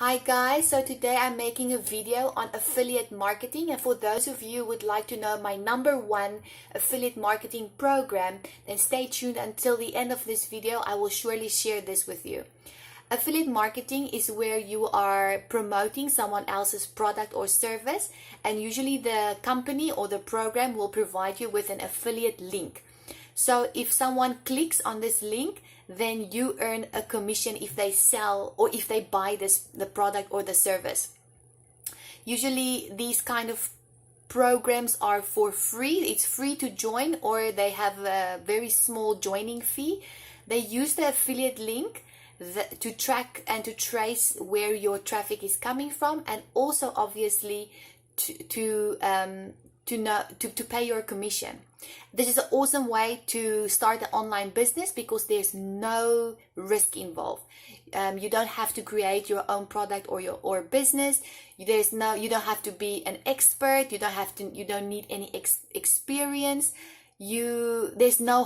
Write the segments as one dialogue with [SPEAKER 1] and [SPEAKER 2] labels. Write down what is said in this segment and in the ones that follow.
[SPEAKER 1] Hi guys, so today I'm making a video on affiliate marketing, and for those of you who would like to know my #1 affiliate marketing program, then stay tuned until the end of this video. I will surely share this with you. Affiliate marketing is where you are promoting someone else's product or service, and usually the company or the program will provide you with an affiliate link. So if someone clicks on this link, then you earn a commission if they sell or if they buy the product or the service. Usually these kind of programs are for free. It's free to join, or they have a very small joining fee. They use the affiliate link to track and to trace where your traffic is coming from, and also obviously to pay your commission. This is an awesome way to start an online business because there's no risk involved. You don't have to create your own product or business. You don't have to be an expert. You don't need any experience. There's no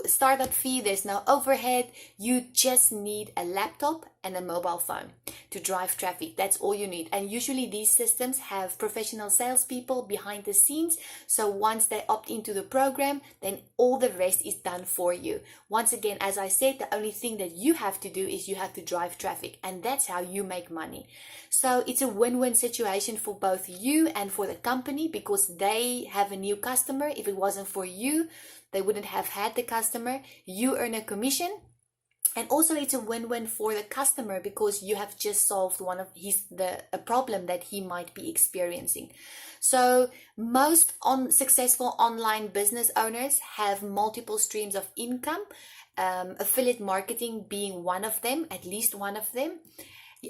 [SPEAKER 1] startup fee, there's no overhead. You just need a laptop and a mobile phone to drive traffic. That's all you need. And usually these systems have professional salespeople behind the scenes. So once they opt into the program, then all the rest is done for you. Once again, as I said, the only thing that you have to do is you have to drive traffic, and that's how you make money. So it's a win-win situation for both you and for the company, because they have a new customer. If it wasn't for you, they wouldn't have had the customer. You earn a commission. And also it's a win-win for the customer because you have just solved one of a problem that he might be experiencing. So most successful online business owners have multiple streams of income, affiliate marketing being one of them, at least one of them.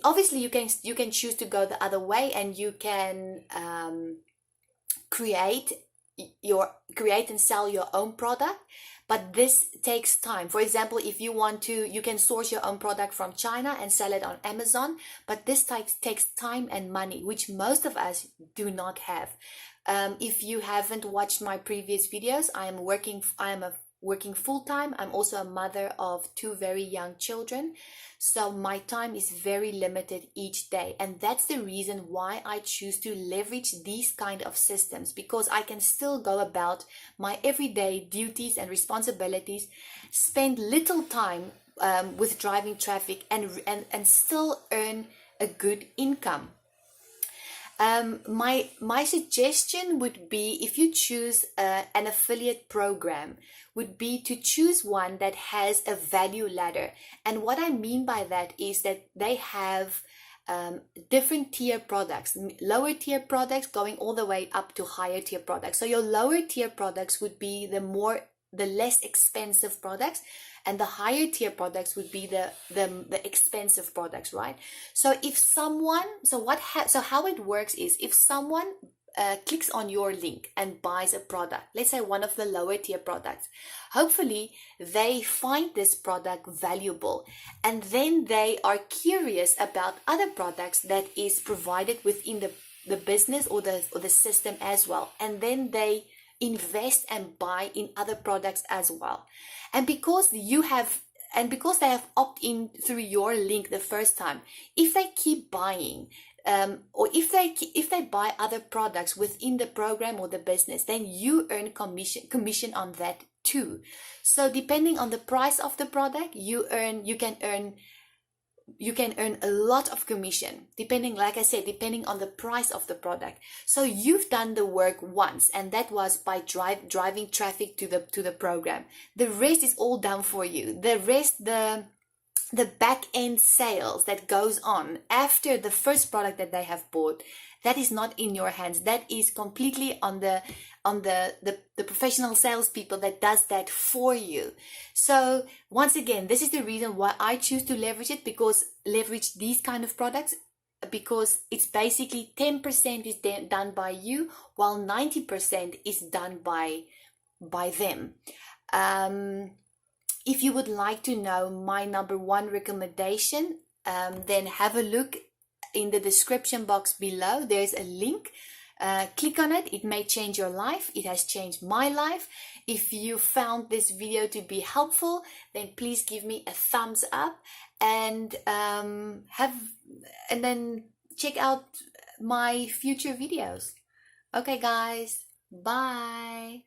[SPEAKER 1] Obviously you can choose to go the other way, and you can create and sell your own product, but this takes time. For example, if you want to, you can source your own product from China and sell it on Amazon, but this takes time and money, which most of us do not have. If you haven't watched my previous videos, I am working full-time. I'm also a mother of 2 very young children, so my time is very limited each day, and that's the reason why I choose to leverage these kind of systems, because I can still go about my everyday duties and responsibilities, spend little time with driving traffic, and still earn a good income. My suggestion would be, if you choose an affiliate program, would be to choose one that has a value ladder. And what I mean by that is that they have different tier products, lower tier products going all the way up to higher tier products. So your lower tier products would be the less expensive products, and the higher tier products would be the expensive products, right? So how it works is, if someone clicks on your link and buys a product, let's say one of the lower tier products, hopefully they find this product valuable, and then they are curious about other products that is provided within the business or the system as well, and then they invest and buy in other products as well. And because they have opted in through your link the first time, if they keep buying, or if they buy other products within the program or the business, then you earn commission on that too. So depending on the price of the product, you can earn a lot of commission, depending on the price of the product. So you've done the work once, and that was by driving traffic to the program. The rest is all done for you. The rest, the back end sales that goes on after the first product that they have bought, that is not in your hands. That is completely on the professional salespeople that does that for you. So once again, this is the reason why I choose to leverage these kind of products, because it's basically 10% is done by you, while 90% is done by them. If you would like to know my #1 recommendation, then have a look in the description box below. There's a link click on it. It may change your life. It has changed my life. If you found this video to be helpful, then please give me a thumbs up, and then check out my future videos. Okay guys, bye.